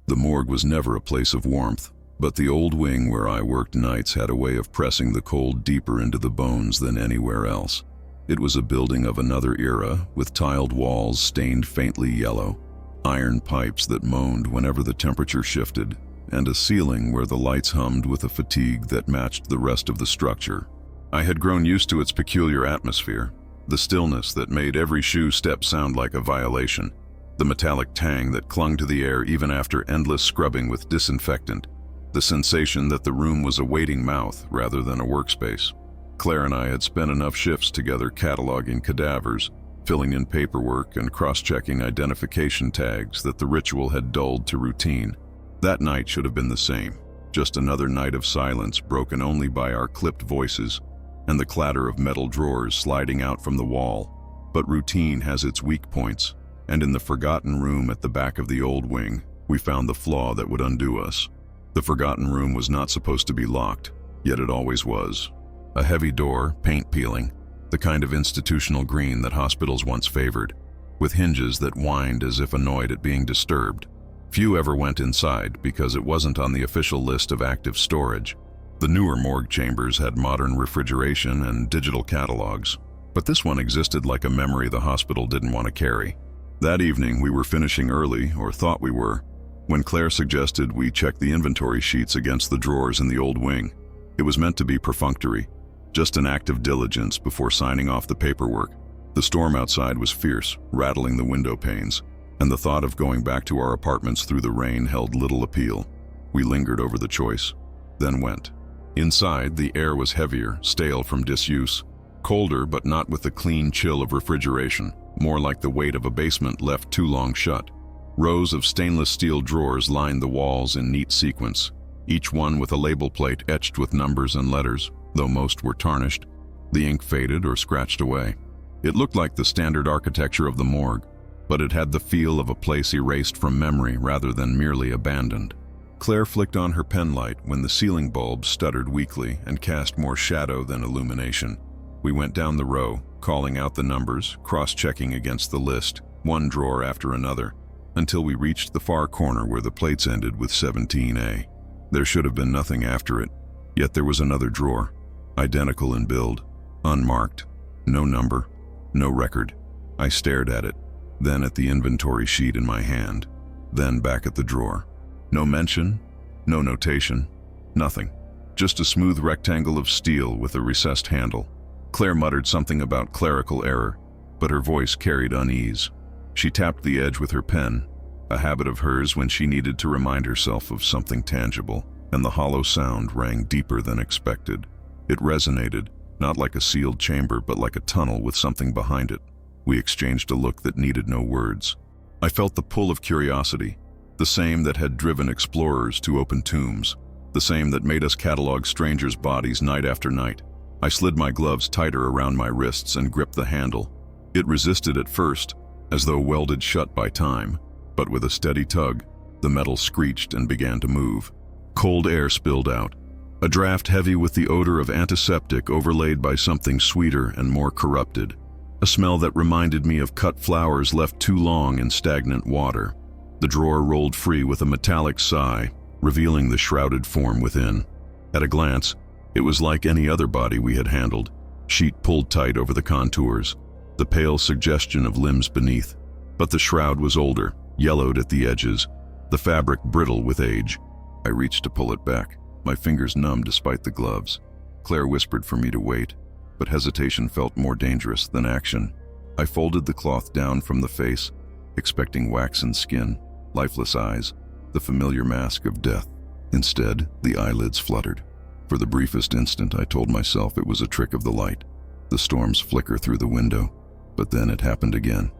The morgue was never a place of warmth, but the old wing where I worked nights had a way of pressing the cold deeper into the bones than anywhere else. It was a building of another era, with tiled walls stained faintly yellow, iron pipes that moaned whenever the temperature shifted, and a ceiling where the lights hummed with a fatigue that matched the rest of the structure. I had grown used to its peculiar atmosphere, the stillness that made every shoe step sound like a violation, the metallic tang that clung to the air even after endless scrubbing with disinfectant, the sensation that the room was a waiting mouth rather than a workspace. Claire and I had spent enough shifts together cataloging cadavers, filling in paperwork, and cross-checking identification tags that the ritual had dulled to routine. That night should have been the same, just another night of silence broken only by our clipped voices and the clatter of metal drawers sliding out from the wall. But routine has its weak points, and in the forgotten room at the back of the old wing, we found the flaw that would undo us. The forgotten room was not supposed to be locked, yet it always was. A heavy door, paint peeling, the kind of institutional green that hospitals once favored, with hinges that whined as if annoyed at being disturbed. Few ever went inside because it wasn't on the official list of active storage. The newer morgue chambers had modern refrigeration and digital catalogs, but this one existed like a memory the hospital didn't want to carry. That evening we were finishing early, or thought we were, when Claire suggested we check the inventory sheets against the drawers in the old wing. It was meant to be perfunctory, just an act of diligence before signing off the paperwork. The storm outside was fierce, rattling the window panes, and the thought of going back to our apartments through the rain held little appeal. We lingered over the choice, then went. Inside, the air was heavier, stale from disuse, colder but not with the clean chill of refrigeration, more like the weight of a basement left too long shut. Rows of stainless steel drawers lined the walls in neat sequence, each one with a label plate etched with numbers and letters, though most were tarnished. The ink faded or scratched away. It looked like the standard architecture of the morgue, but it had the feel of a place erased from memory rather than merely abandoned. Claire flicked on her pen light when the ceiling bulb stuttered weakly and cast more shadow than illumination. We went down the row, calling out the numbers, cross-checking against the list, one drawer after another, until we reached the far corner where the plates ended with 17A. There should have been nothing after it, yet there was another drawer, identical in build, unmarked, no number, no record. I stared at it, then at the inventory sheet in my hand, then back at the drawer. No mention, no notation, nothing. Just a smooth rectangle of steel with a recessed handle. Claire muttered something about clerical error, but her voice carried unease. She tapped the edge with her pen, a habit of hers when she needed to remind herself of something tangible, and the hollow sound rang deeper than expected. It resonated, not like a sealed chamber but like a tunnel with something behind it. We exchanged a look that needed no words. I felt the pull of curiosity, the same that had driven explorers to open tombs, the same that made us catalog strangers' bodies night after night. I slid my gloves tighter around my wrists and gripped the handle. It resisted at first, as though welded shut by time, but with a steady tug, the metal screeched and began to move. Cold air spilled out, a draft heavy with the odor of antiseptic overlaid by something sweeter and more corrupted, a smell that reminded me of cut flowers left too long in stagnant water. The drawer rolled free with a metallic sigh, revealing the shrouded form within. At a glance, it was like any other body we had handled, sheet pulled tight over the contours, the pale suggestion of limbs beneath. But the shroud was older, yellowed at the edges, the fabric brittle with age. I reached to pull it back, my fingers numb despite the gloves. Claire whispered for me to wait, but hesitation felt more dangerous than action. I folded the cloth down from the face, expecting waxen skin, lifeless eyes, the familiar mask of death. Instead, the eyelids fluttered. For the briefest instant, I told myself it was a trick of the light, the storm's flicker through the window. But then it happened again,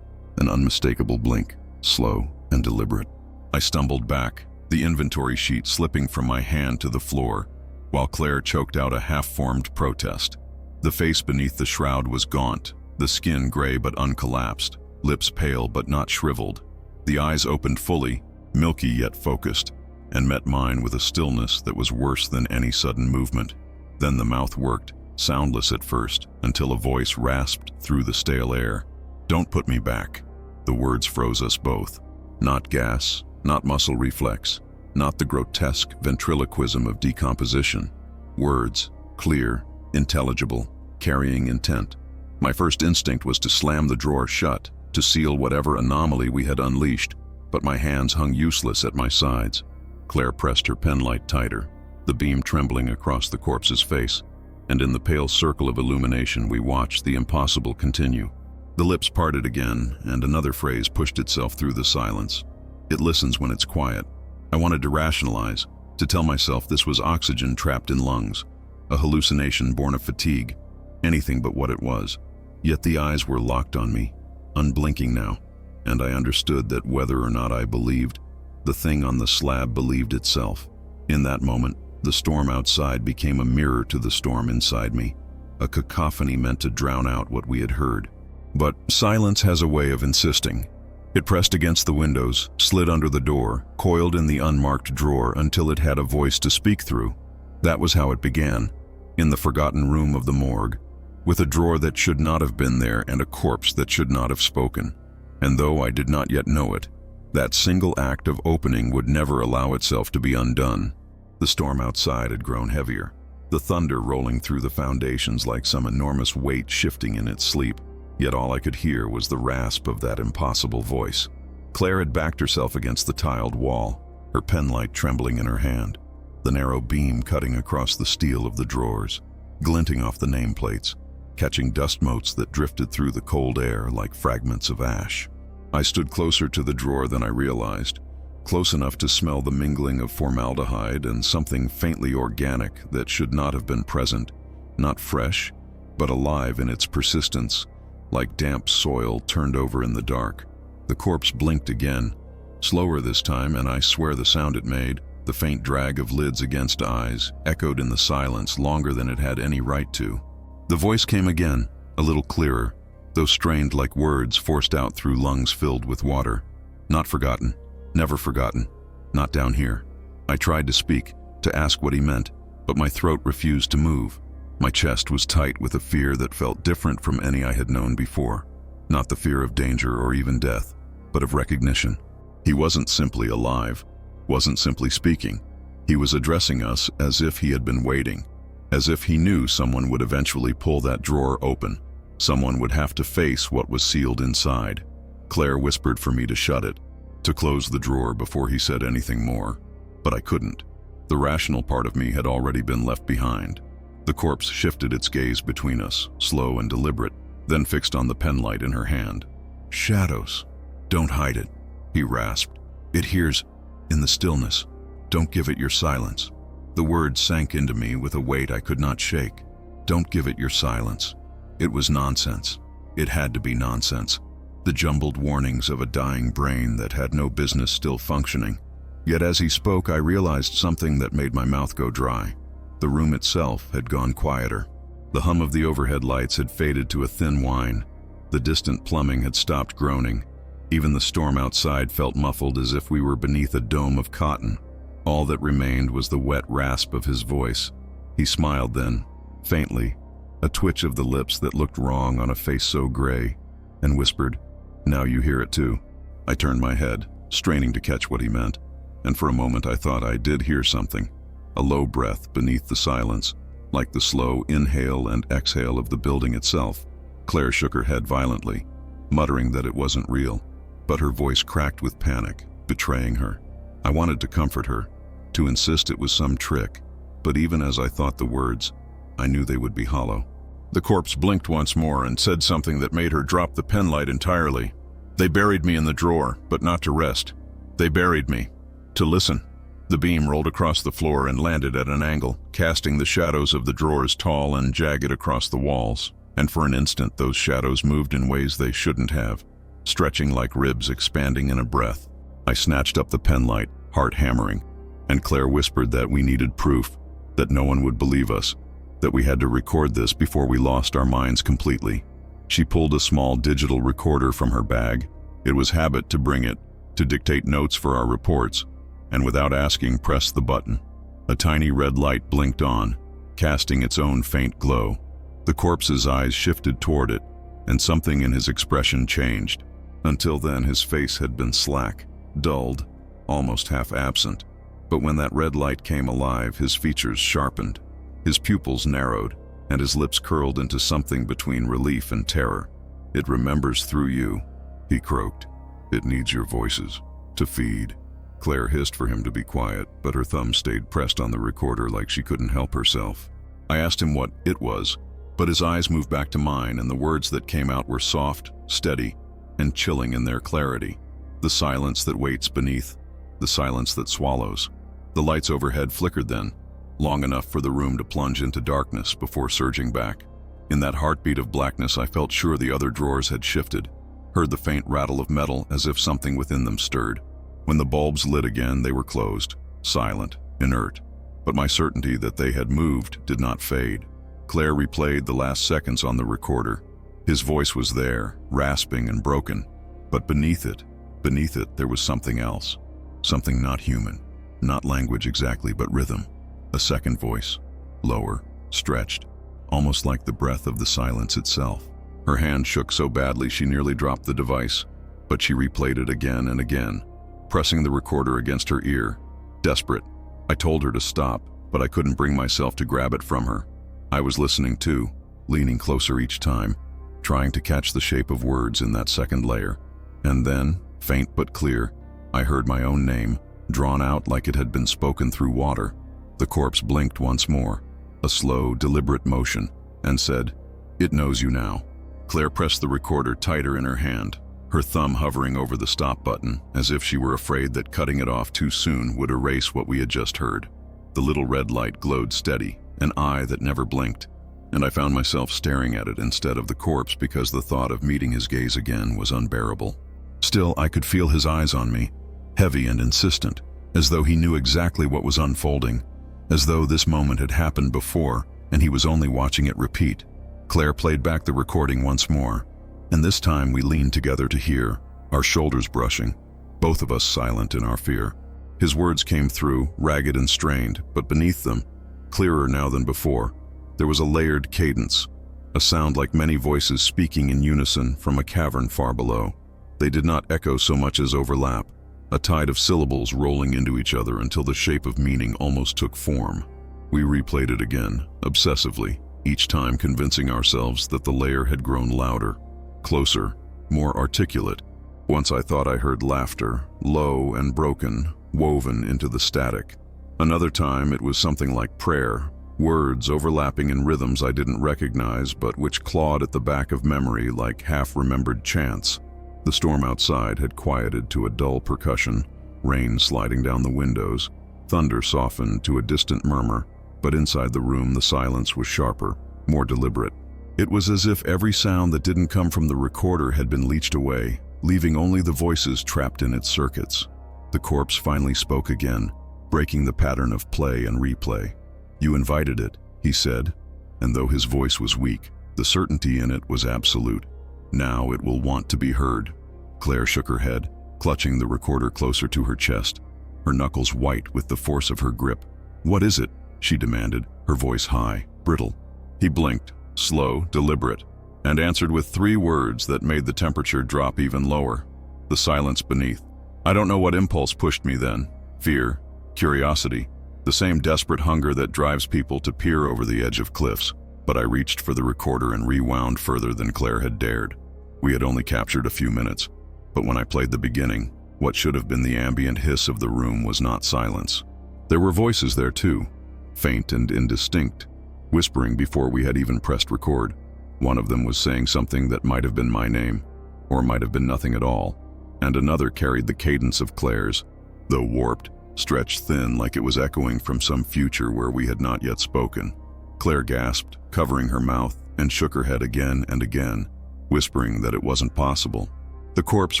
an unmistakable blink, slow and deliberate. I stumbled back, the inventory sheet slipping from my hand to the floor, while Claire choked out a half-formed protest. The face beneath the shroud was gaunt, the skin gray but uncollapsed, lips pale but not shriveled. The eyes opened fully, milky yet focused, and met mine with a stillness that was worse than any sudden movement. Then the mouth worked, soundless at first, until a voice rasped through the stale air. "Don't put me back." The words froze us both. Not gas, Not muscle reflex, not the grotesque ventriloquism of decomposition. Words, clear, intelligible, carrying intent. My first instinct was to slam the drawer shut, to seal whatever anomaly we had unleashed, but my hands hung useless at my sides. Claire pressed her penlight tighter, the beam trembling across the corpse's face, and in the pale circle of illumination we watched the impossible continue. The lips parted again, and another phrase pushed itself through the silence. It listens when it's quiet. I wanted to rationalize, to tell myself this was oxygen trapped in lungs, a hallucination born of fatigue, anything but what it was. Yet the eyes were locked on me, unblinking now, and I understood that whether or not I believed, the thing on the slab believed itself. In that moment, the storm outside became a mirror to the storm inside me, a cacophony meant to drown out what we had heard. But silence has a way of insisting. It pressed against the windows, slid under the door, coiled in the unmarked drawer until it had a voice to speak through. That was how it began, in the forgotten room of the morgue, with a drawer that should not have been there and a corpse that should not have spoken. And though I did not yet know it, that single act of opening would never allow itself to be undone. The storm outside had grown heavier, the thunder rolling through the foundations like some enormous weight shifting in its sleep. Yet all I could hear was the rasp of that impossible voice. Claire had backed herself against the tiled wall, her penlight trembling in her hand, the narrow beam cutting across the steel of the drawers, glinting off the nameplates, catching dust motes that drifted through the cold air like fragments of ash. I stood closer to the drawer than I realized, close enough to smell the mingling of formaldehyde and something faintly organic that should not have been present, not fresh, but alive in its persistence, like damp soil turned over in the dark. The corpse blinked again, slower this time, and I swear the sound it made, the faint drag of lids against eyes, echoed in the silence longer than it had any right to. The voice came again, a little clearer, though strained like words forced out through lungs filled with water. Not forgotten, never forgotten, not down here. I tried to speak, to ask what he meant, but my throat refused to move. My chest was tight with a fear that felt different from any I had known before. Not the fear of danger or even death, but of recognition. He wasn't simply alive, wasn't simply speaking. He was addressing us as if he had been waiting, as if he knew someone would eventually pull that drawer open. Someone would have to face what was sealed inside. Claire whispered for me to shut it, to close the drawer before he said anything more. But I couldn't. The rational part of me had already been left behind. The corpse shifted its gaze between us, slow and deliberate, then fixed on the penlight in her hand. "Shadows. Don't hide it," he rasped. "It hears in the stillness. Don't give it your silence." The words sank into me with a weight I could not shake. Don't give it your silence. It was nonsense. It had to be nonsense. The jumbled warnings of a dying brain that had no business still functioning. Yet as he spoke, I realized something that made my mouth go dry. The room itself had gone quieter. The hum of the overhead lights had faded to a thin whine. The distant plumbing had stopped groaning. Even the storm outside felt muffled as if we were beneath a dome of cotton. All that remained was the wet rasp of his voice. He smiled then, faintly, a twitch of the lips that looked wrong on a face so gray, and whispered, "Now you hear it too." I turned my head, straining to catch what he meant, and for a moment I thought I did hear something. A low breath beneath the silence, like the slow inhale and exhale of the building itself. Claire shook her head violently, muttering that it wasn't real, but her voice cracked with panic, betraying her. I wanted to comfort her, to insist it was some trick, but even as I thought the words, I knew they would be hollow. The corpse blinked once more and said something that made her drop the penlight entirely. "They buried me in the drawer, but not to rest. They buried me to listen." The beam rolled across the floor and landed at an angle, casting the shadows of the drawers tall and jagged across the walls. And for an instant those shadows moved in ways they shouldn't have, stretching like ribs expanding in a breath. I snatched up the penlight, heart hammering, and Claire whispered that we needed proof, that no one would believe us, that we had to record this before we lost our minds completely. She pulled a small digital recorder from her bag. It was habit to bring it, to dictate notes for our reports, and without asking pressed the button. A tiny red light blinked on, casting its own faint glow. The corpse's eyes shifted toward it, and something in his expression changed. Until then his face had been slack, dulled, almost half absent. But when that red light came alive, his features sharpened, his pupils narrowed, and his lips curled into something between relief and terror. "It remembers through you," he croaked. "It needs your voices to feed." Claire hissed for him to be quiet, but her thumb stayed pressed on the recorder like she couldn't help herself. I asked him what it was, but his eyes moved back to mine, and the words that came out were soft, steady, and chilling in their clarity. The silence that waits beneath, the silence that swallows. The lights overhead flickered then, long enough for the room to plunge into darkness before surging back. In that heartbeat of blackness, I felt sure the other drawers had shifted, heard the faint rattle of metal as if something within them stirred. When the bulbs lit again, they were closed, silent, inert. But my certainty that they had moved did not fade. Claire replayed the last seconds on the recorder. His voice was there, rasping and broken. But beneath it, there was something else. Something not human, not language exactly, but rhythm. A second voice, lower, stretched, almost like the breath of the silence itself. Her hand shook so badly she nearly dropped the device, but she replayed it again and again, pressing the recorder against her ear. Desperate, I told her to stop, but I couldn't bring myself to grab it from her. I was listening too, leaning closer each time, trying to catch the shape of words in that second layer. And then, faint but clear, I heard my own name, drawn out like it had been spoken through water. The corpse blinked once more, a slow, deliberate motion, and said, "It knows you now." Claire pressed the recorder tighter in her hand, her thumb hovering over the stop button, as if she were afraid that cutting it off too soon would erase what we had just heard. The little red light glowed steady, an eye that never blinked, and I found myself staring at it instead of the corpse because the thought of meeting his gaze again was unbearable. Still, I could feel his eyes on me, heavy and insistent, as though he knew exactly what was unfolding, as though this moment had happened before and he was only watching it repeat. Claire played back the recording once more, and this time we leaned together to hear, our shoulders brushing, both of us silent in our fear. His words came through, ragged and strained, but beneath them, clearer now than before, there was a layered cadence, a sound like many voices speaking in unison from a cavern far below. They did not echo so much as overlap, a tide of syllables rolling into each other until the shape of meaning almost took form. We replayed it again, obsessively, each time convincing ourselves that the layer had grown louder, closer, more articulate. Once I thought I heard laughter, low and broken, woven into the static. Another time it was something like prayer, words overlapping in rhythms I didn't recognize but which clawed at the back of memory like half-remembered chants. The storm outside had quieted to a dull percussion, rain sliding down the windows, thunder softened to a distant murmur, but inside the room the silence was sharper, more deliberate. It was as if every sound that didn't come from the recorder had been leached away, leaving only the voices trapped in its circuits. The corpse finally spoke again, breaking the pattern of play and replay. "You invited it," he said, and though his voice was weak, the certainty in it was absolute. "Now it will want to be heard." Claire shook her head, clutching the recorder closer to her chest, her knuckles white with the force of her grip. "What is it?" she demanded, her voice high, brittle. He blinked, slow, deliberate, and answered with 3 words that made the temperature drop even lower. The silence beneath. I don't know what impulse pushed me then. Fear, curiosity, the same desperate hunger that drives people to peer over the edge of cliffs. But I reached for the recorder and rewound further than Claire had dared. We had only captured a few minutes, but when I played the beginning, what should have been the ambient hiss of the room was not silence. There were voices there too, faint and indistinct, whispering before we had even pressed record. One of them was saying something that might have been my name, or might have been nothing at all, and another carried the cadence of Claire's, though warped, stretched thin like it was echoing from some future where we had not yet spoken. Claire gasped, covering her mouth, and shook her head again and again, whispering that it wasn't possible. The corpse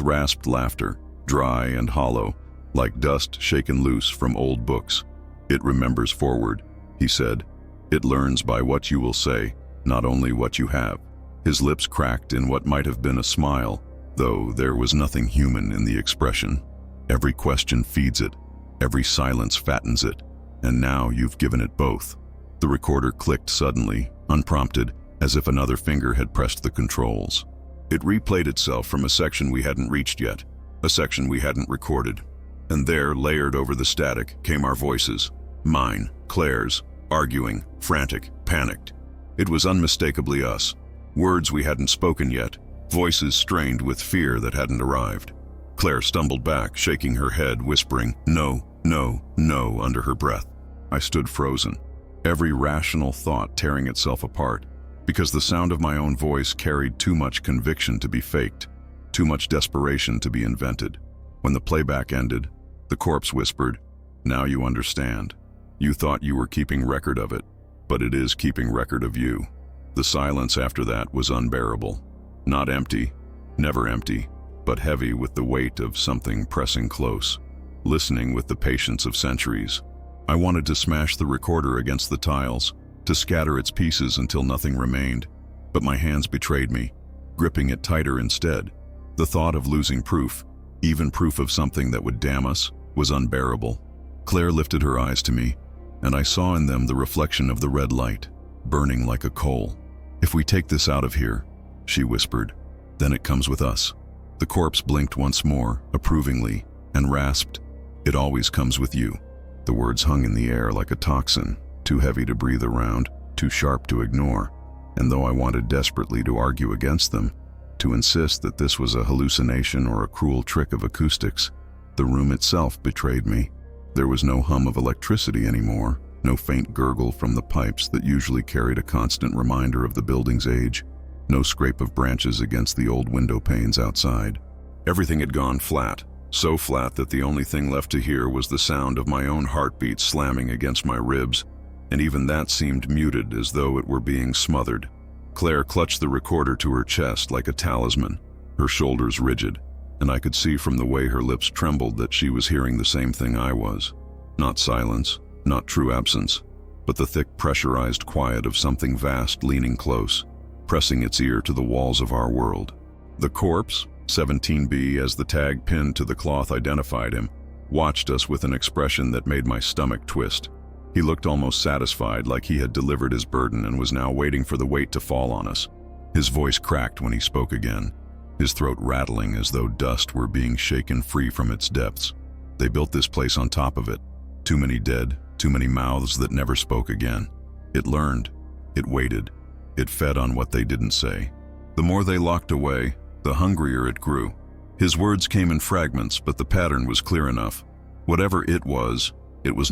rasped laughter, dry and hollow, like dust shaken loose from old books. "It remembers forward," he said. "It learns by what you will say, not only what you have." His lips cracked in what might have been a smile, though there was nothing human in the expression. "Every question feeds it, every silence fattens it, and now you've given it both." The recorder clicked suddenly, unprompted, as if another finger had pressed the controls. It replayed itself from a section we hadn't reached yet, a section we hadn't recorded. And there, layered over the static, came our voices. Mine, Claire's, arguing, frantic, panicked. It was unmistakably us. Words we hadn't spoken yet, voices strained with fear that hadn't arrived. Claire stumbled back, shaking her head, whispering, "No, no, no," under her breath. I stood frozen, every rational thought tearing itself apart, because the sound of my own voice carried too much conviction to be faked, too much desperation to be invented. When the playback ended, the corpse whispered, "Now you understand. You thought you were keeping record of it, but it is keeping record of you." The silence after that was unbearable. Not empty, never empty, but heavy with the weight of something pressing close, listening with the patience of centuries. I wanted to smash the recorder against the tiles, to scatter its pieces until nothing remained, but my hands betrayed me, gripping it tighter instead. The thought of losing proof, even proof of something that would damn us, was unbearable. Claire lifted her eyes to me, and I saw in them the reflection of the red light, burning like a coal. "If we take this out of here," she whispered, "then it comes with us." The corpse blinked once more, approvingly, and rasped, "It always comes with you." The words hung in the air like a toxin, too heavy to breathe around, too sharp to ignore, and though I wanted desperately to argue against them, to insist that this was a hallucination or a cruel trick of acoustics, the room itself betrayed me. There was no hum of electricity anymore, no faint gurgle from the pipes that usually carried a constant reminder of the building's age, no scrape of branches against the old window panes outside. Everything had gone flat, so flat that the only thing left to hear was the sound of my own heartbeat slamming against my ribs, and even that seemed muted as though it were being smothered. Claire clutched the recorder to her chest like a talisman, her shoulders rigid, and I could see from the way her lips trembled that she was hearing the same thing I was. Not silence, not true absence, but the thick pressurized quiet of something vast leaning close, pressing its ear to the walls of our world. The corpse, 17B as the tag pinned to the cloth identified him, watched us with an expression that made my stomach twist. He looked almost satisfied, like he had delivered his burden and was now waiting for the weight to fall on us. His voice cracked when he spoke again, his throat rattling as though dust were being shaken free from its depths. They built this place on top of it. Too many dead, too many mouths that never spoke again. It learned, it waited, it fed on what they didn't say. The more they locked away, the hungrier it grew. His words came in fragments, but the pattern was clear enough. Whatever it was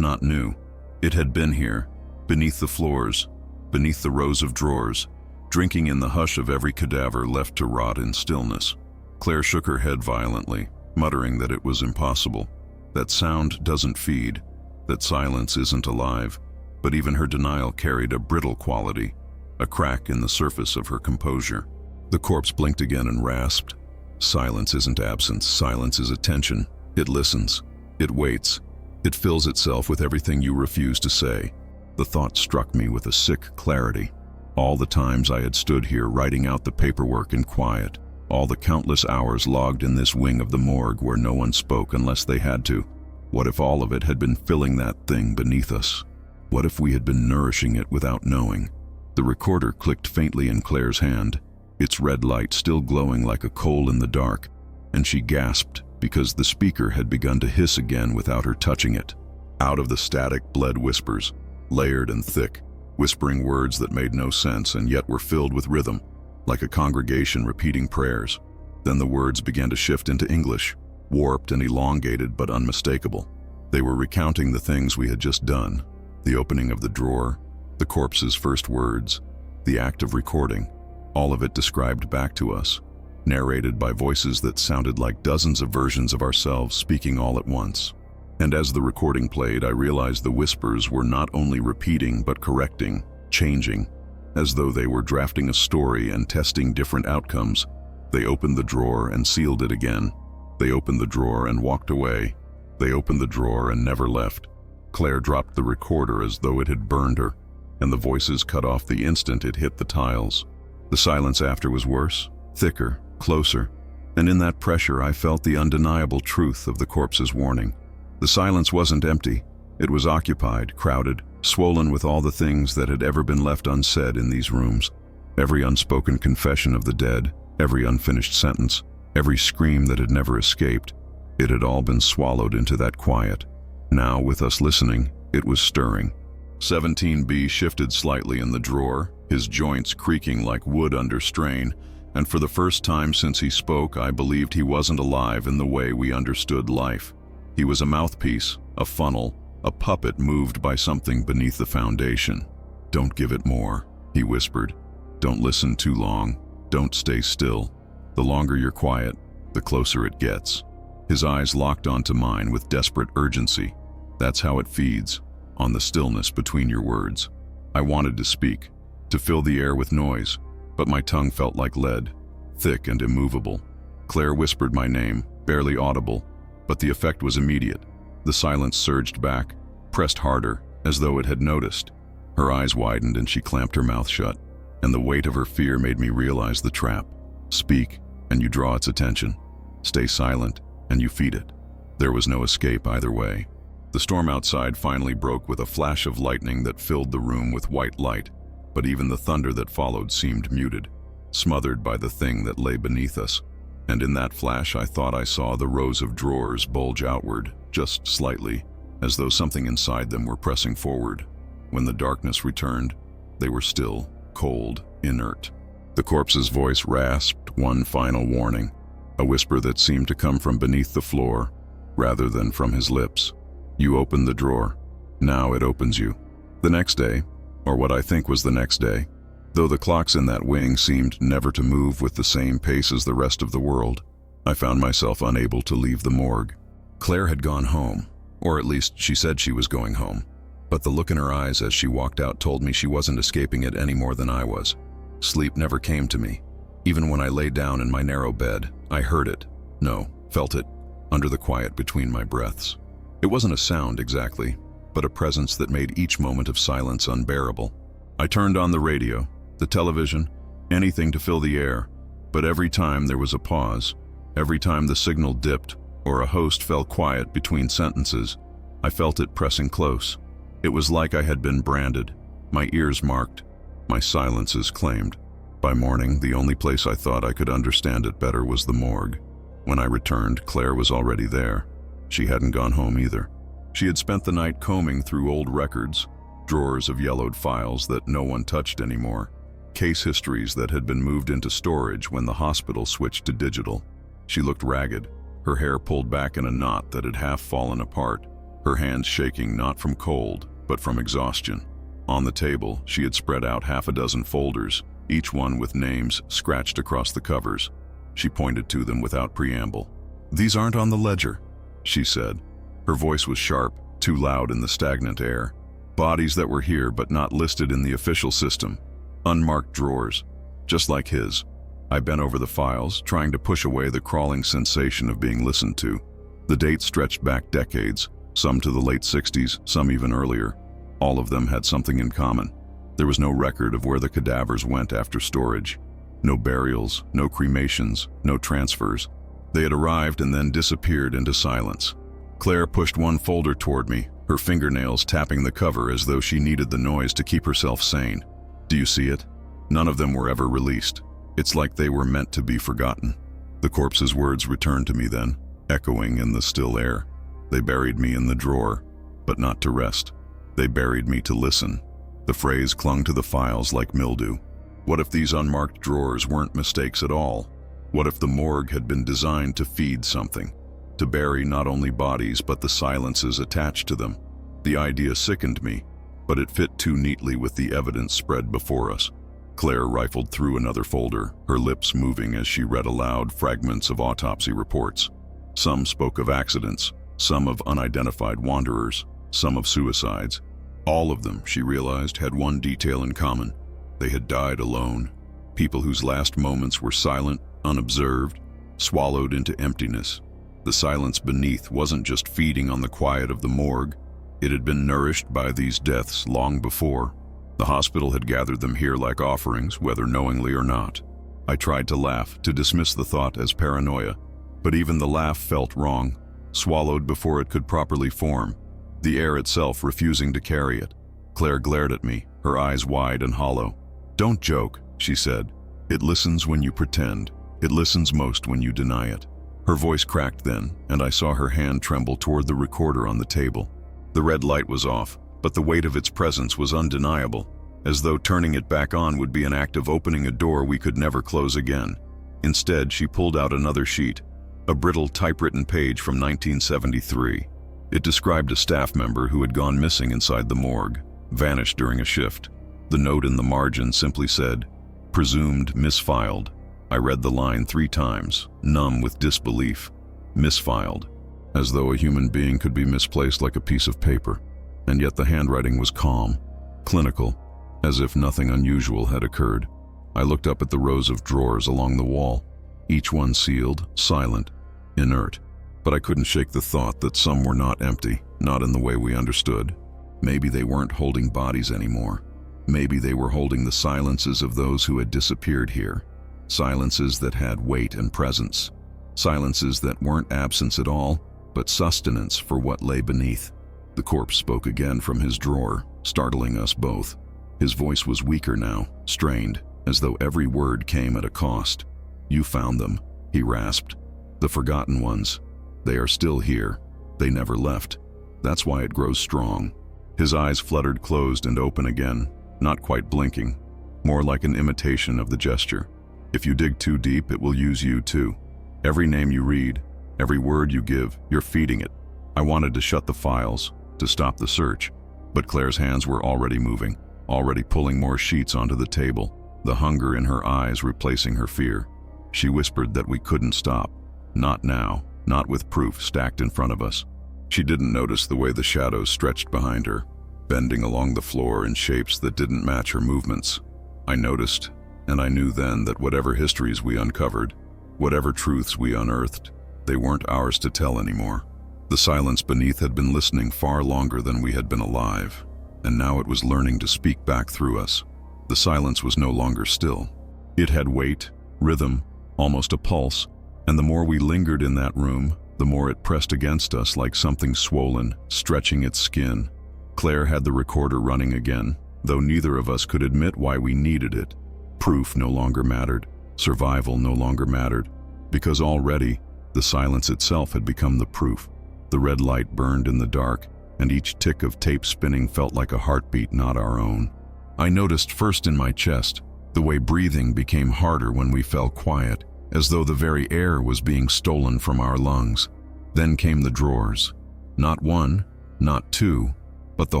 not new. It had been here, beneath the floors, beneath the rows of drawers, drinking in the hush of every cadaver left to rot in stillness. Claire shook her head violently, muttering that it was impossible, that sound doesn't feed, that silence isn't alive, but even her denial carried a brittle quality, a crack in the surface of her composure. The corpse blinked again and rasped, "Silence isn't absence, silence is attention. It listens, it waits, it fills itself with everything you refuse to say." The thought struck me with a sick clarity. All the times I had stood here writing out the paperwork in quiet, all the countless hours logged in this wing of the morgue where no one spoke unless they had to. What if all of it had been filling that thing beneath us? What if we had been nourishing it without knowing? The recorder clicked faintly in Claire's hand, its red light still glowing like a coal in the dark, and she gasped because the speaker had begun to hiss again without her touching it. Out of the static bled whispers, layered and thick, whispering words that made no sense and yet were filled with rhythm, like a congregation repeating prayers. Then the words began to shift into English, warped and elongated but unmistakable. They were recounting the things we had just done, the opening of the drawer, the corpse's first words, the act of recording, all of it described back to us, narrated by voices that sounded like dozens of versions of ourselves speaking all at once. And as the recording played, I realized the whispers were not only repeating but correcting, changing, as though they were drafting a story and testing different outcomes. They opened the drawer and sealed it again. They opened the drawer and walked away. They opened the drawer and never left. Claire dropped the recorder as though it had burned her, and the voices cut off the instant it hit the tiles. The silence after was worse, thicker, closer, and in that pressure I felt the undeniable truth of the corpse's warning. The silence wasn't empty. It was occupied, crowded, swollen with all the things that had ever been left unsaid in these rooms. Every unspoken confession of the dead, every unfinished sentence, every scream that had never escaped. It had all been swallowed into that quiet. Now, with us listening, it was stirring. 17B shifted slightly in the drawer, his joints creaking like wood under strain, and for the first time since he spoke, I believed he wasn't alive in the way we understood life. He was a mouthpiece, a funnel, a puppet moved by something beneath the foundation. "Don't give it more," he whispered. "Don't listen too long. Don't stay still. The longer you're quiet, the closer it gets." His eyes locked onto mine with desperate urgency. That's how it feeds, on the stillness between your words. I wanted to speak, to fill the air with noise, but my tongue felt like lead, thick and immovable. Claire whispered my name, barely audible, but the effect was immediate. The silence surged back, pressed harder, as though it had noticed. Her eyes widened and she clamped her mouth shut, and the weight of her fear made me realize the trap. Speak, and you draw its attention. Stay silent, and you feed it. There was no escape either way. The storm outside finally broke with a flash of lightning that filled the room with white light, but even the thunder that followed seemed muted, smothered by the thing that lay beneath us. And in that flash I thought I saw the rows of drawers bulge outward, just slightly, as though something inside them were pressing forward. When the darkness returned, they were still, cold, inert. The corpse's voice rasped one final warning, a whisper that seemed to come from beneath the floor, rather than from his lips. "You opened the drawer. Now it opens you." The next day, or what I think was the next day, though the clocks in that wing seemed never to move with the same pace as the rest of the world, I found myself unable to leave the morgue. Claire had gone home, or at least she said she was going home, but the look in her eyes as she walked out told me she wasn't escaping it any more than I was. Sleep never came to me. Even when I lay down in my narrow bed, I heard it, no, felt it, under the quiet between my breaths. It wasn't a sound exactly, but a presence that made each moment of silence unbearable. I turned on the radio, the television, anything to fill the air, but every time there was a pause, every time the signal dipped or a host fell quiet between sentences, I felt it pressing close. It was like I had been branded, my ears marked, my silences claimed. By morning, the only place I thought I could understand it better was the morgue. When I returned, Claire was already there. She hadn't gone home either. She had spent the night combing through old records, drawers of yellowed files that no one touched anymore, case histories that had been moved into storage when the hospital switched to digital. She looked ragged, her hair pulled back in a knot that had half fallen apart, her hands shaking not from cold, but from exhaustion. On the table, she had spread out half a dozen folders, each one with names scratched across the covers. She pointed to them without preamble. "These aren't on the ledger," she said. Her voice was sharp, too loud in the stagnant air. "Bodies that were here but not listed in the official system. Unmarked drawers, just like his." I bent over the files, trying to push away the crawling sensation of being listened to. The dates stretched back decades, some to the late 60s, some even earlier. All of them had something in common. There was no record of where the cadavers went after storage. No burials, no cremations, no transfers. They had arrived and then disappeared into silence. Claire pushed one folder toward me, her fingernails tapping the cover as though she needed the noise to keep herself sane. "Do you see it? None of them were ever released. It's like they were meant to be forgotten." The corpse's words returned to me then, echoing in the still air. They buried me in the drawer, but not to rest. They buried me to listen. The phrase clung to the files like mildew. What if these unmarked drawers weren't mistakes at all? What if the morgue had been designed to feed something? To bury not only bodies but the silences attached to them? The idea sickened me, but it fit too neatly with the evidence spread before us. Claire rifled through another folder, her lips moving as she read aloud fragments of autopsy reports. Some spoke of accidents, some of unidentified wanderers, some of suicides. All of them, she realized, had one detail in common. They had died alone. People whose last moments were silent, unobserved, swallowed into emptiness. The silence beneath wasn't just feeding on the quiet of the morgue. It had been nourished by these deaths long before. The hospital had gathered them here like offerings, whether knowingly or not. I tried to laugh, to dismiss the thought as paranoia, but even the laugh felt wrong, swallowed before it could properly form, the air itself refusing to carry it. Claire glared at me, her eyes wide and hollow. "Don't joke," she said. "It listens when you pretend. It listens most when you deny it." Her voice cracked then, and I saw her hand tremble toward the recorder on the table. The red light was off, but the weight of its presence was undeniable, as though turning it back on would be an act of opening a door we could never close again. Instead, she pulled out another sheet, a brittle typewritten page from 1973. It described a staff member who had gone missing inside the morgue, vanished during a shift. The note in the margin simply said, "Presumed misfiled." I read the line 3 times, numb with disbelief. Misfiled. As though a human being could be misplaced like a piece of paper. And yet the handwriting was calm, clinical, as if nothing unusual had occurred. I looked up at the rows of drawers along the wall, each one sealed, silent, inert. But I couldn't shake the thought that some were not empty, not in the way we understood. Maybe they weren't holding bodies anymore. Maybe they were holding the silences of those who had disappeared here. Silences that had weight and presence. Silences that weren't absence at all, but sustenance for what lay beneath. The corpse spoke again from his drawer, startling us both. His voice was weaker now, strained, as though every word came at a cost. "You found them," he rasped. "The forgotten ones. They are still here. They never left. That's why it grows strong." His eyes fluttered closed and open again, not quite blinking, more like an imitation of the gesture. "If you dig too deep, it will use you too. Every name you read, every word you give, you're feeding it." I wanted to shut the files, to stop the search, but Claire's hands were already moving, already pulling more sheets onto the table, the hunger in her eyes replacing her fear. She whispered that we couldn't stop. Not now, not with proof stacked in front of us. She didn't notice the way the shadows stretched behind her, bending along the floor in shapes that didn't match her movements. I noticed, and I knew then that whatever histories we uncovered, whatever truths we unearthed, they weren't ours to tell anymore. The silence beneath had been listening far longer than we had been alive, and now it was learning to speak back through us. The silence was no longer still. It had weight, rhythm, almost a pulse, and the more we lingered in that room, the more it pressed against us like something swollen, stretching its skin. Claire had the recorder running again, though neither of us could admit why we needed it. Proof no longer mattered. Survival no longer mattered, because already the silence itself had become the proof. The red light burned in the dark, and each tick of tape spinning felt like a heartbeat not our own. I noticed first in my chest the way breathing became harder when we fell quiet, as though the very air was being stolen from our lungs. Then came the drawers. Not one, not two, but the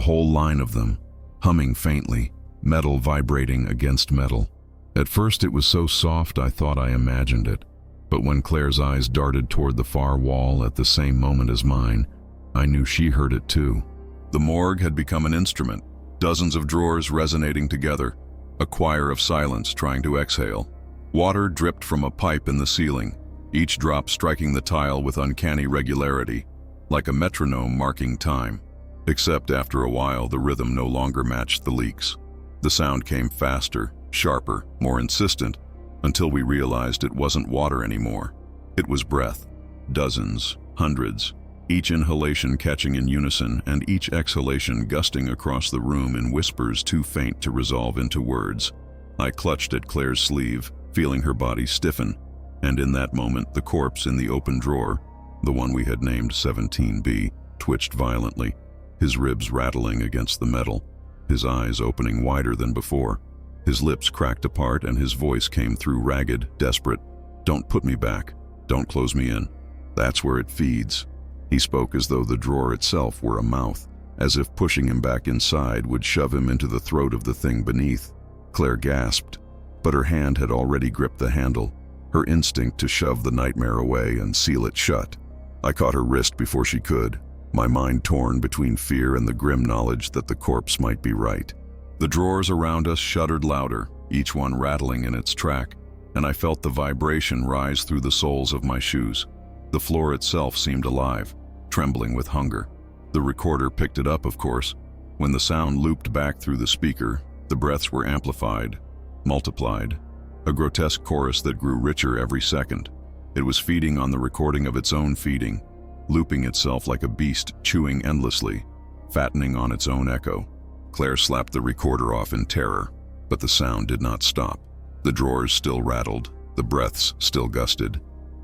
whole line of them, humming faintly, metal vibrating against metal. At first it was so soft I thought I imagined it, but when Claire's eyes darted toward the far wall at the same moment as mine, I knew she heard it too. The morgue had become an instrument, dozens of drawers resonating together, a choir of silence trying to exhale. Water dripped from a pipe in the ceiling, each drop striking the tile with uncanny regularity, like a metronome marking time. Except after a while, the rhythm no longer matched the leaks. The sound came faster, sharper, more insistent, until we realized it wasn't water anymore. It was breath. Dozens, hundreds, each inhalation catching in unison and each exhalation gusting across the room in whispers too faint to resolve into words. I clutched at Claire's sleeve, feeling her body stiffen, and in that moment the corpse in the open drawer, the one we had named 17B, twitched violently, his ribs rattling against the metal, his eyes opening wider than before. His lips cracked apart and his voice came through ragged, desperate. "Don't put me back. Don't close me in. That's where it feeds." He spoke as though the drawer itself were a mouth, as if pushing him back inside would shove him into the throat of the thing beneath. Claire gasped, but her hand had already gripped the handle, her instinct to shove the nightmare away and seal it shut. I caught her wrist before she could, my mind torn between fear and the grim knowledge that the corpse might be right. The drawers around us shuddered louder, each one rattling in its track, and I felt the vibration rise through the soles of my shoes. The floor itself seemed alive, trembling with hunger. The recorder picked it up, of course. When the sound looped back through the speaker, the breaths were amplified, multiplied, a grotesque chorus that grew richer every second. It was feeding on the recording of its own feeding, looping itself like a beast chewing endlessly, fattening on its own echo. Claire slapped the recorder off in terror, but the sound did not stop. The drawers still rattled, the breaths still gusted,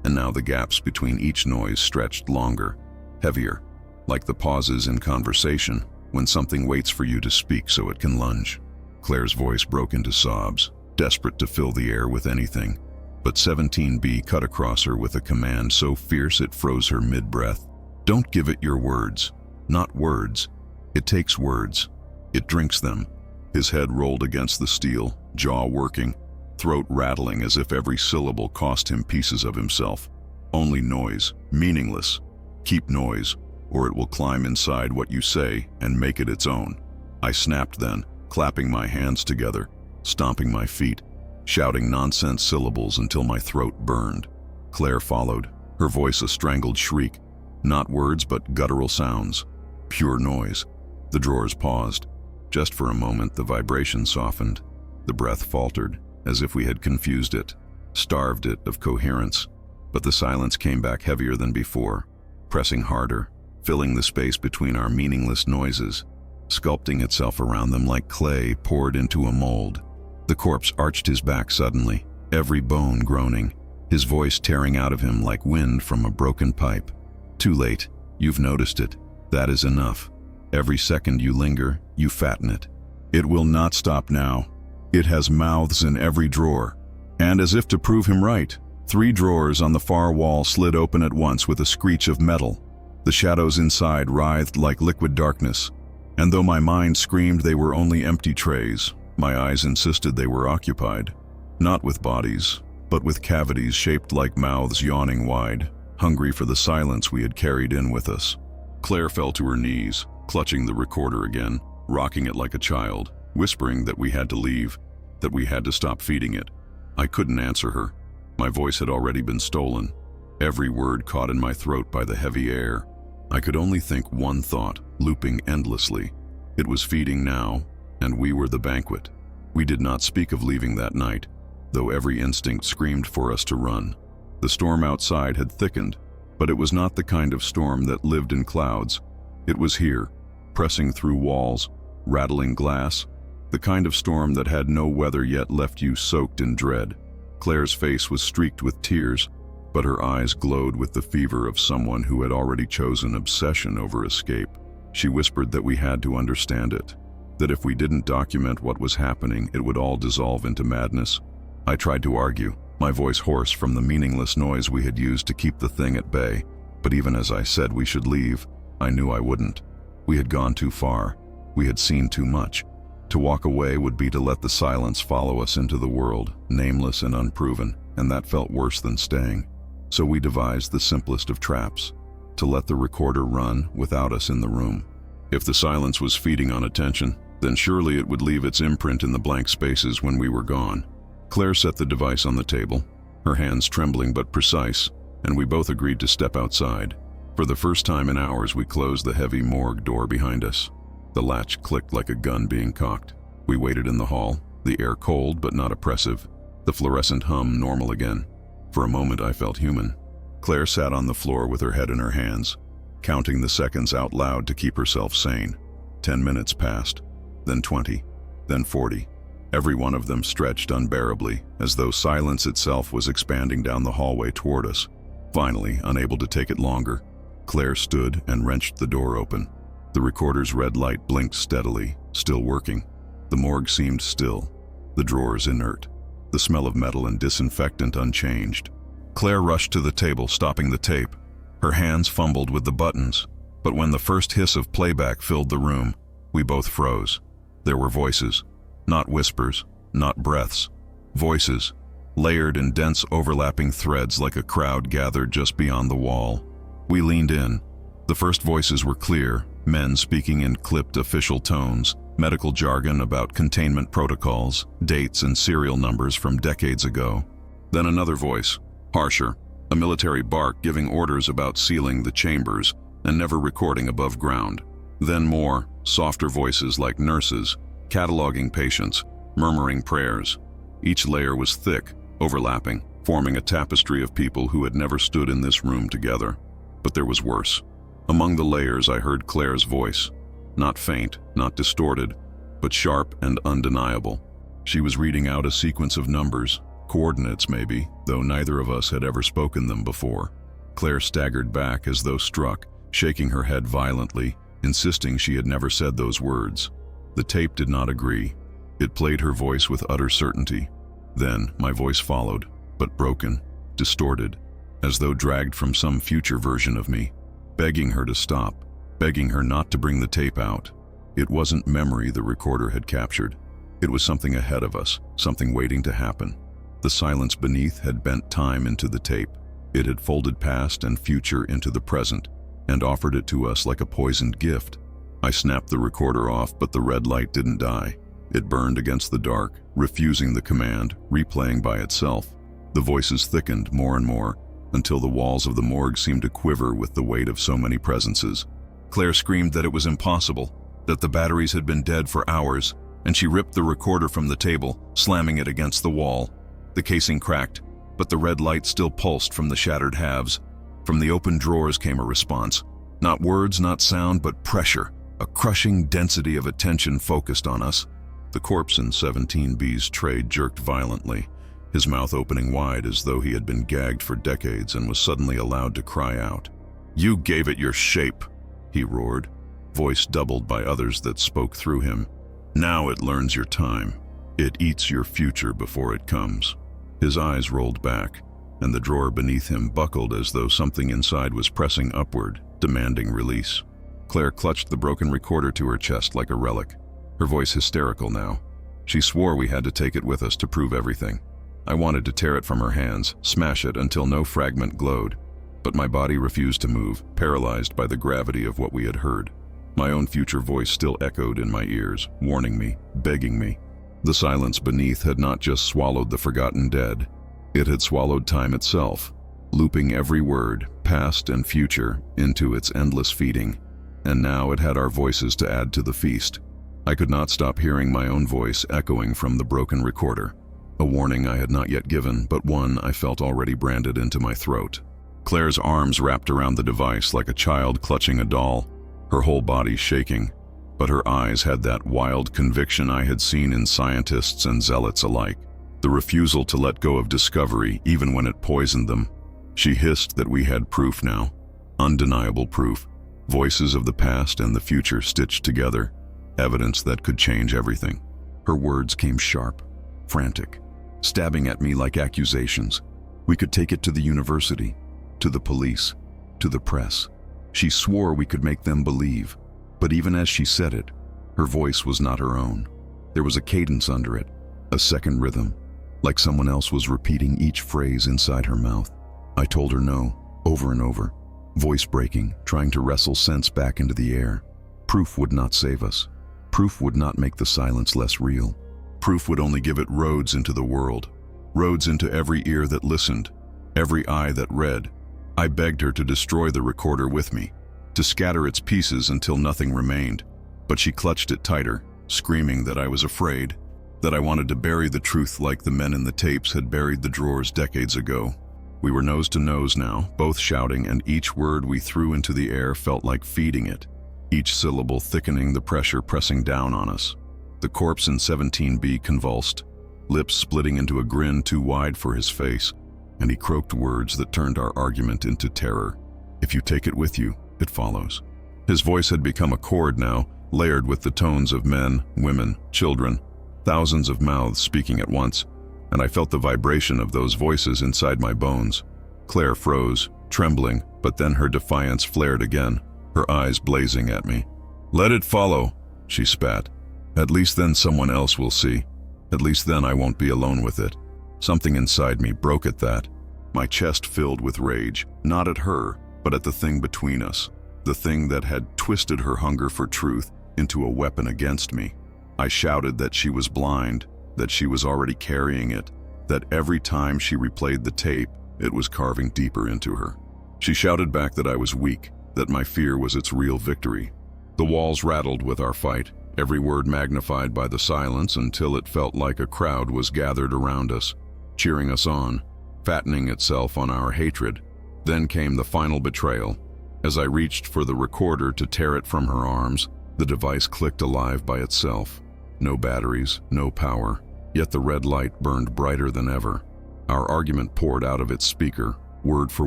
and now the gaps between each noise stretched longer, heavier, like the pauses in conversation when something waits for you to speak so it can lunge. Claire's voice broke into sobs, desperate to fill the air with anything, but 17B cut across her with a command so fierce it froze her mid-breath. Don't give it your words. Not words. It takes words. It drinks them. His head rolled against the steel, jaw working, throat rattling as if every syllable cost him pieces of himself. Only noise, meaningless. Keep noise, or it will climb inside what you say and make it its own. I snapped then, clapping my hands together, stomping my feet, shouting nonsense syllables until my throat burned. Claire followed, her voice a strangled shriek. Not words, but guttural sounds. Pure noise. The drawers paused. Just for a moment, the vibration softened. The breath faltered, as if we had confused it, starved it of coherence. But the silence came back heavier than before, pressing harder, filling the space between our meaningless noises, sculpting itself around them like clay poured into a mold. The corpse arched his back suddenly, every bone groaning, his voice tearing out of him like wind from a broken pipe. Too late. You've noticed it. That is enough. Every second you linger, you fatten it. It will not stop now. It has mouths in every drawer. And as if to prove him right, 3 drawers on the far wall slid open at once with a screech of metal. The shadows inside writhed like liquid darkness, and though my mind screamed they were only empty trays, my eyes insisted they were occupied. Not with bodies, but with cavities shaped like mouths yawning wide, hungry for the silence we had carried in with us. Claire fell to her knees, clutching the recorder again, rocking it like a child, whispering that we had to leave, that we had to stop feeding it. I couldn't answer her. My voice had already been stolen, every word caught in my throat by the heavy air. I could only think one thought, looping endlessly. It was feeding now, and we were the banquet. We did not speak of leaving that night, though every instinct screamed for us to run. The storm outside had thickened, but it was not the kind of storm that lived in clouds. It was here, pressing through walls, rattling glass, the kind of storm that had no weather yet left you soaked in dread. Claire's face was streaked with tears, but her eyes glowed with the fever of someone who had already chosen obsession over escape. She whispered that we had to understand it, that if we didn't document what was happening, it would all dissolve into madness. I tried to argue, my voice hoarse from the meaningless noise we had used to keep the thing at bay, but even as I said we should leave, I knew I wouldn't. We had gone too far. We had seen too much. To walk away would be to let the silence follow us into the world, nameless and unproven, and that felt worse than staying. So we devised the simplest of traps, to let the recorder run without us in the room. If the silence was feeding on attention, then surely it would leave its imprint in the blank spaces when we were gone. Claire set the device on the table, her hands trembling but precise, and we both agreed to step outside. For the first time in hours, we closed the heavy morgue door behind us. The latch clicked like a gun being cocked. We waited in the hall, the air cold but not oppressive, the fluorescent hum normal again. For a moment I felt human. Claire sat on the floor with her head in her hands, counting the seconds out loud to keep herself sane. 10 minutes passed, then 20, then 40. Every one of them stretched unbearably, as though silence itself was expanding down the hallway toward us. Finally, unable to take it longer, Claire stood and wrenched the door open. The recorder's red light blinked steadily, still working. The morgue seemed still, the drawers inert, the smell of metal and disinfectant unchanged. Claire rushed to the table, stopping the tape. Her hands fumbled with the buttons, but when the first hiss of playback filled the room, we both froze. There were voices, not whispers, not breaths. Voices, layered in dense overlapping threads like a crowd gathered just beyond the wall. We leaned in. The first voices were clear, men speaking in clipped official tones, medical jargon about containment protocols, dates and serial numbers from decades ago. Then another voice, harsher, a military bark giving orders about sealing the chambers and never recording above ground. Then more, softer voices like nurses, cataloging patients, murmuring prayers. Each layer was thick, overlapping, forming a tapestry of people who had never stood in this room together. But there was worse. Among the layers I heard Claire's voice, not faint, not distorted, but sharp and undeniable. She was reading out a sequence of numbers, Coordinates, maybe, though neither of us had ever spoken them before. Claire staggered back as though struck, shaking her head violently, insisting she had never said those words. The tape did not agree. It played her voice with utter certainty. Then my voice followed, but broken, distorted, as though dragged from some future version of me, begging her to stop, begging her not to bring the tape out. It wasn't memory the recorder had captured. It was something ahead of us, something waiting to happen. The silence beneath had bent time into the tape. It had folded past and future into the present, and offered it to us like a poisoned gift. I snapped the recorder off, but the red light didn't die. It burned against the dark, refusing the command, replaying by itself. The voices thickened more and more, until the walls of the morgue seemed to quiver with the weight of so many presences. Claire screamed that it was impossible, that the batteries had been dead for hours, and she ripped the recorder from the table, slamming it against the wall. The casing cracked, but the red light still pulsed from the shattered halves. From the open drawers came a response. Not words, not sound, but pressure, a crushing density of attention focused on us. The corpse in 17B's tray jerked violently, his mouth opening wide as though he had been gagged for decades and was suddenly allowed to cry out. "You gave it your shape," he roared, voice doubled by others that spoke through him. "Now it learns your time. It eats your future before it comes." His eyes rolled back, and the drawer beneath him buckled as though something inside was pressing upward, demanding release. Claire clutched the broken recorder to her chest like a relic, her voice hysterical now. She swore we had to take it with us to prove everything. I wanted to tear it from her hands, smash it until no fragment glowed, but my body refused to move, paralyzed by the gravity of what we had heard. My own future voice still echoed in my ears, warning me, begging me. The silence beneath had not just swallowed the forgotten dead. It had swallowed time itself, looping every word, past and future, into its endless feeding. And now it had our voices to add to the feast. I could not stop hearing my own voice echoing from the broken recorder. A warning I had not yet given, but one I felt already branded into my throat. Claire's arms wrapped around the device like a child clutching a doll, her whole body shaking. But her eyes had that wild conviction I had seen in scientists and zealots alike, the refusal to let go of discovery even when it poisoned them. She hissed that we had proof now, undeniable proof, voices of the past and the future stitched together, evidence that could change everything. Her words came sharp, frantic, stabbing at me like accusations. We could take it to the university, to the police, to the press. She swore we could make them believe. But even as she said it, her voice was not her own. There was a cadence under it, a second rhythm, like someone else was repeating each phrase inside her mouth. I told her no, over and over, voice breaking, trying to wrestle sense back into the air. Proof would not save us. Proof would not make the silence less real. Proof would only give it roads into the world, roads into every ear that listened, every eye that read. I begged her to destroy the recorder with me, to scatter its pieces until nothing remained, but she clutched it tighter, screaming that I was afraid, that I wanted to bury the truth like the men in the tapes had buried the drawers decades ago. We were nose to nose now, both shouting, and each word we threw into the air felt like feeding it, each syllable thickening the pressure pressing down on us. The corpse in 17B convulsed, lips splitting into a grin too wide for his face, and he croaked words that turned our argument into terror. "If you take it with you, it follows." His voice had become a chord now, layered with the tones of men, women, children, thousands of mouths speaking at once, and I felt the vibration of those voices inside my bones. Claire froze, trembling, but then her defiance flared again, her eyes blazing at me. "Let it follow," she spat. "At least then someone else will see. At least then I won't be alone with it." Something inside me broke at that. My chest filled with rage, not at her, but at the thing between us, the thing that had twisted her hunger for truth into a weapon against me. I shouted that she was blind, that she was already carrying it, that every time she replayed the tape, it was carving deeper into her. She shouted back that I was weak, that my fear was its real victory. The walls rattled with our fight, every word magnified by the silence until it felt like a crowd was gathered around us, cheering us on, fattening itself on our hatred. Then came the final betrayal. As I reached for the recorder to tear it from her arms, the device clicked alive by itself. No batteries, no power, yet the red light burned brighter than ever. Our argument poured out of its speaker, word for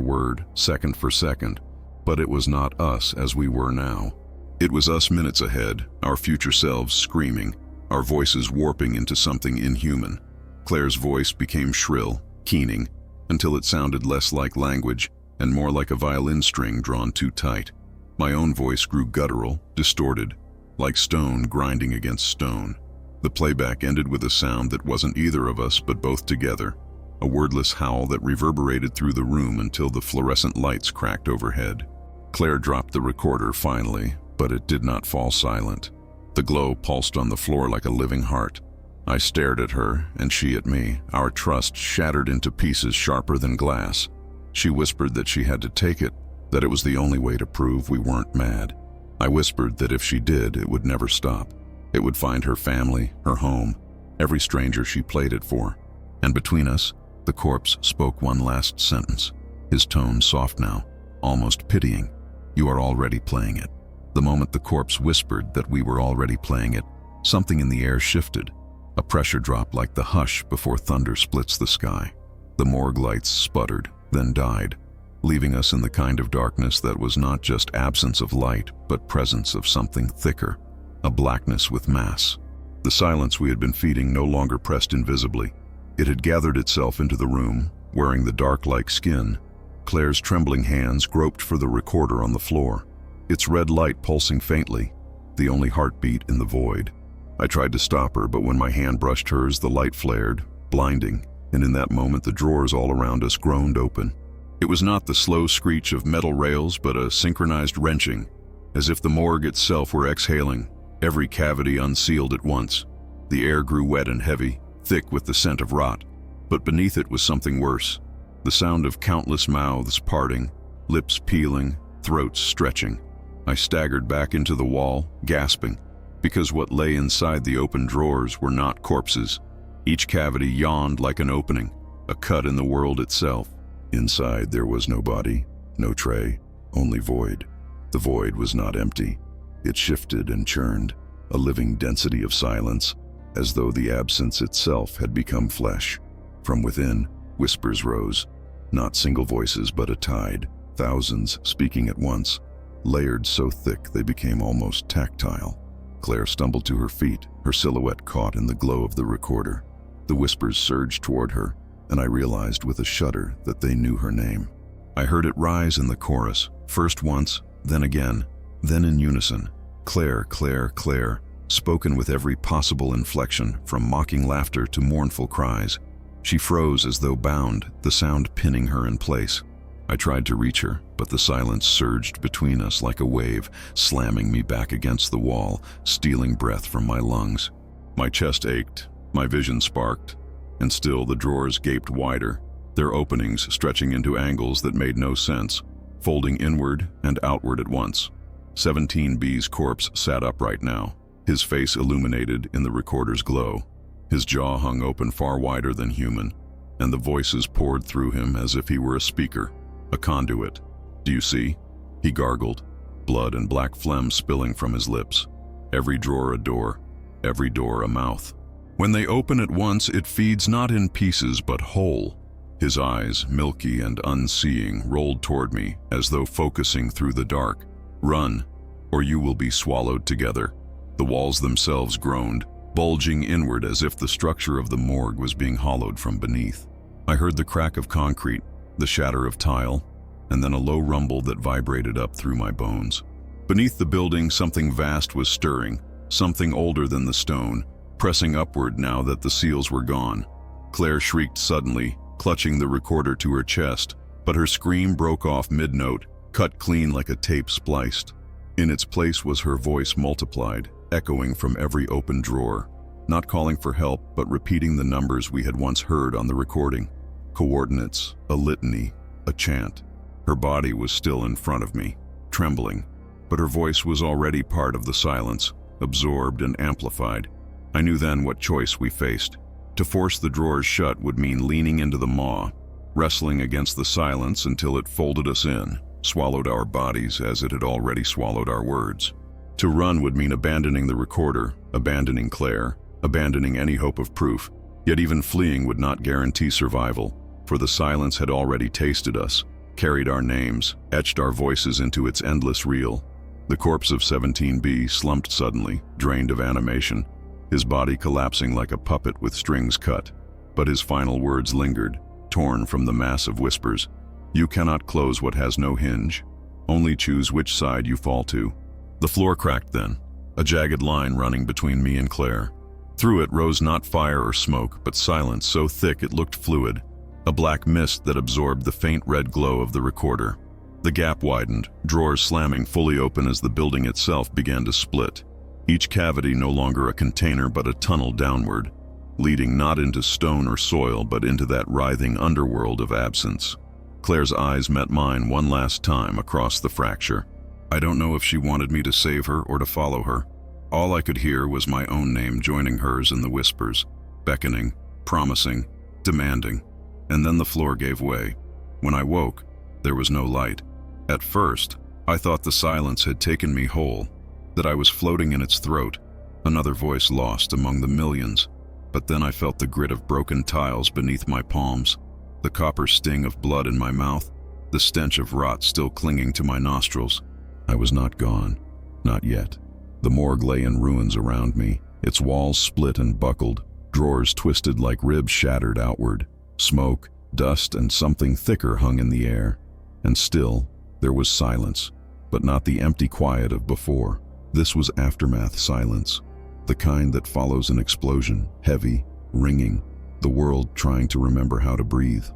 word, second for second, but it was not us as we were now. It was us minutes ahead, our future selves screaming, our voices warping into something inhuman. Claire's voice became shrill, keening, until it sounded less like language and more like a violin string drawn too tight. My own voice grew guttural, distorted, like stone grinding against stone. The playback ended with a sound that wasn't either of us but both together, a wordless howl that reverberated through the room until the fluorescent lights cracked overhead. Claire dropped the recorder finally, but it did not fall silent. The glow pulsed on the floor like a living heart. I stared at her, and she at me, our trust shattered into pieces sharper than glass. She whispered that she had to take it, that it was the only way to prove we weren't mad. I whispered that if she did, it would never stop. It would find her family, her home, every stranger she played it for. And between us, the corpse spoke one last sentence, his tone soft now, almost pitying. "You are already playing it." The moment the corpse whispered that we were already playing it, something in the air shifted. A pressure drop like the hush before thunder splits the sky. The morgue lights sputtered, then died, leaving us in the kind of darkness that was not just absence of light, but presence of something thicker, a blackness with mass. The silence we had been feeding no longer pressed invisibly. It had gathered itself into the room, wearing the dark like skin. Claire's trembling hands groped for the recorder on the floor, its red light pulsing faintly, the only heartbeat in the void. I tried to stop her, but when my hand brushed hers, the light flared, blinding, and in that moment the drawers all around us groaned open. It was not the slow screech of metal rails, but a synchronized wrenching, as if the morgue itself were exhaling, every cavity unsealed at once. The air grew wet and heavy, thick with the scent of rot, but beneath it was something worse. The sound of countless mouths parting, lips peeling, throats stretching. I staggered back into the wall, gasping, because what lay inside the open drawers were not corpses. Each cavity yawned like an opening, a cut in the world itself. Inside there was no body, no tray, only void. The void was not empty. It shifted and churned, a living density of silence, as though the absence itself had become flesh. From within, whispers rose, not single voices but a tide, thousands speaking at once, layered so thick they became almost tactile. Claire stumbled to her feet, her silhouette caught in the glow of the recorder. The whispers surged toward her, and I realized with a shudder that they knew her name. I heard it rise in the chorus, first once, then again, then in unison. Claire, Claire, Claire, spoken with every possible inflection, from mocking laughter to mournful cries. She froze as though bound, the sound pinning her in place. I tried to reach her, but the silence surged between us like a wave, slamming me back against the wall, stealing breath from my lungs. My chest ached, my vision sparked, and still the drawers gaped wider, their openings stretching into angles that made no sense, folding inward and outward at once. 17B's corpse sat upright now, his face illuminated in the recorder's glow. His jaw hung open far wider than human, and the voices poured through him as if he were a speaker, a conduit. "Do you see?" he gargled, blood and black phlegm spilling from his lips. "Every drawer a door, every door a mouth. When they open at once, it feeds not in pieces but whole." His eyes, milky and unseeing, rolled toward me as though focusing through the dark. "Run, or you will be swallowed together." The walls themselves groaned, bulging inward as if the structure of the morgue was being hollowed from beneath. I heard the crack of concrete, the shatter of tile, and then a low rumble that vibrated up through my bones. Beneath the building, something vast was stirring, something older than the stone, pressing upward now that the seals were gone. Claire shrieked suddenly, clutching the recorder to her chest, but her scream broke off mid-note, cut clean like a tape spliced. In its place was her voice multiplied, echoing from every open drawer, not calling for help but repeating the numbers we had once heard on the recording. Coordinates, a litany, a chant. Her body was still in front of me, trembling, but her voice was already part of the silence, absorbed and amplified. I knew then what choice we faced. To force the drawers shut would mean leaning into the maw, wrestling against the silence until it folded us in, swallowed our bodies as it had already swallowed our words. To run would mean abandoning the recorder, abandoning Claire, abandoning any hope of proof, yet even fleeing would not guarantee survival. For the silence had already tasted us, carried our names, etched our voices into its endless reel. The corpse of 17B slumped suddenly, drained of animation, his body collapsing like a puppet with strings cut. But his final words lingered, torn from the mass of whispers. You cannot close what has no hinge. Only choose which side you fall to. The floor cracked then, a jagged line running between me and Claire. Through it rose not fire or smoke, but silence so thick it looked fluid, a black mist that absorbed the faint red glow of the recorder. The gap widened, drawers slamming fully open as the building itself began to split, each cavity no longer a container but a tunnel downward, leading not into stone or soil but into that writhing underworld of absence. Claire's eyes met mine one last time across the fracture. I don't know if she wanted me to save her or to follow her. All I could hear was my own name joining hers in the whispers, beckoning, promising, demanding. And then the floor gave way. When I woke, there was no light. At first, I thought the silence had taken me whole, that I was floating in its throat, another voice lost among the millions. But then I felt the grit of broken tiles beneath my palms, the copper sting of blood in my mouth, the stench of rot still clinging to my nostrils. I was not gone, not yet. The morgue lay in ruins around me, its walls split and buckled, drawers twisted like ribs shattered outward. Smoke, dust, and something thicker hung in the air. And still, there was silence, but not the empty quiet of before. This was aftermath silence, the kind that follows an explosion, heavy, ringing, the world trying to remember how to breathe.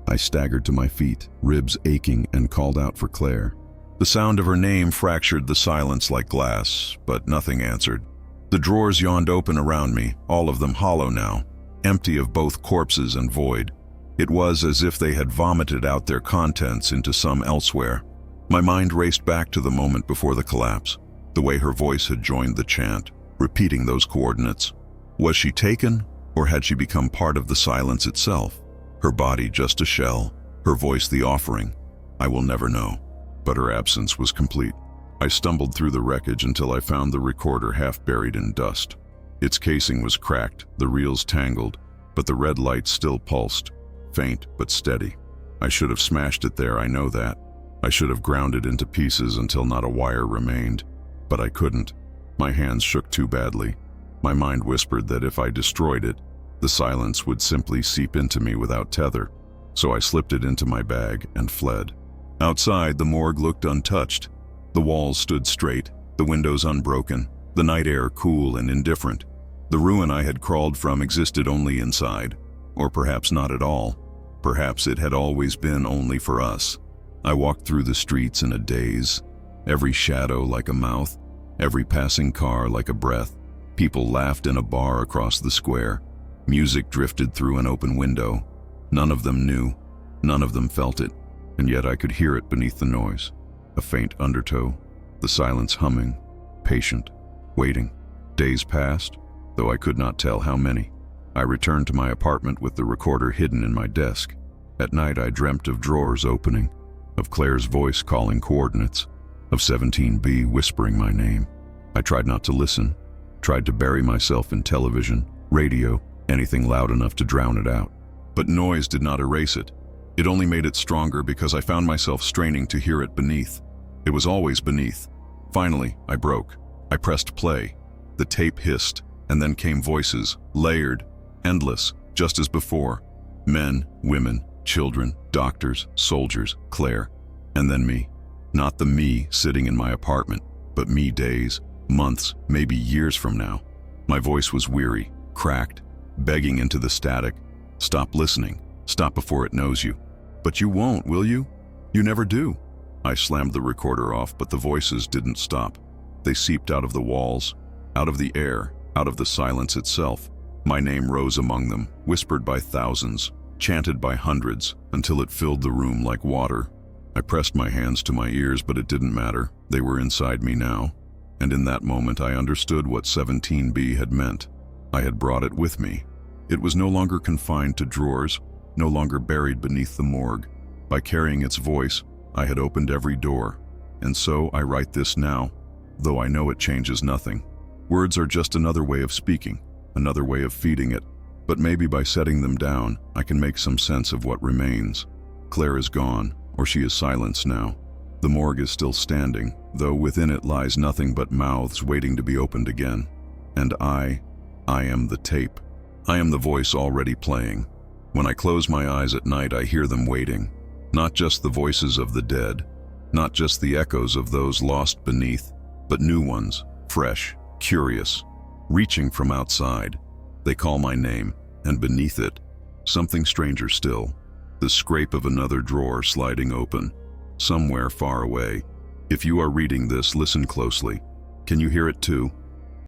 I staggered to my feet, ribs aching, and called out for Claire. The sound of her name fractured the silence like glass, but nothing answered. The drawers yawned open around me, all of them hollow now, empty of both corpses and void. It was as if they had vomited out their contents into some elsewhere. My mind raced back to the moment before the collapse, the way her voice had joined the chant, repeating those coordinates. Was she taken, or had she become part of the silence itself? Her body just a shell, her voice the offering. I will never know. But her absence was complete. I stumbled through the wreckage until I found the recorder half buried in dust. Its casing was cracked, the reels tangled, but the red light still pulsed, faint but steady. I should have smashed it there, I know that. I should have ground it into pieces until not a wire remained. But I couldn't. My hands shook too badly. My mind whispered that if I destroyed it, the silence would simply seep into me without tether. So I slipped it into my bag and fled. Outside, the morgue looked untouched. The walls stood straight, the windows unbroken, the night air cool and indifferent. The ruin I had crawled from existed only inside, or perhaps not at all. Perhaps it had always been only for us. I walked through the streets in a daze, every shadow like a mouth, every passing car like a breath. People laughed in a bar across the square. Music drifted through an open window. None of them knew, none of them felt it, and yet I could hear it beneath the noise. A faint undertow, the silence humming, patient, waiting. Days passed, though I could not tell how many. I returned to my apartment with the recorder hidden in my desk. At night I dreamt of drawers opening, of Claire's voice calling coordinates, of 17B whispering my name. I tried not to listen, tried to bury myself in television, radio, anything loud enough to drown it out. But noise did not erase it. It only made it stronger because I found myself straining to hear it beneath. It was always beneath. Finally, I broke. I pressed play. The tape hissed, and then came voices, layered, endless, just as before. Men, women, children, doctors, soldiers, Claire, and then me. Not the me sitting in my apartment, but me days, months, maybe years from now. My voice was weary, cracked, begging into the static. Stop listening. Stop before it knows you. But you won't, will you? You never do. I slammed the recorder off, but the voices didn't stop. They seeped out of the walls, out of the air, out of the silence itself. My name rose among them, whispered by thousands, chanted by hundreds, until it filled the room like water. I pressed my hands to my ears, but it didn't matter. They were inside me now. And in that moment I understood what 17B had meant. I had brought it with me. It was no longer confined to drawers, no longer buried beneath the morgue. By carrying its voice, I had opened every door. And so I write this now, though I know it changes nothing. Words are just another way of speaking, another way of feeding it. But maybe by setting them down, I can make some sense of what remains. Claire is gone, or she is silenced now. The morgue is still standing, though within it lies nothing but mouths waiting to be opened again. And I am the tape. I am the voice already playing. When I close my eyes at night, I hear them waiting. Not just the voices of the dead, not just the echoes of those lost beneath, but new ones, fresh, curious, reaching from outside. They call my name, and beneath it, something stranger still, the scrape of another drawer sliding open, somewhere far away. If you are reading this, listen closely. Can you hear it too?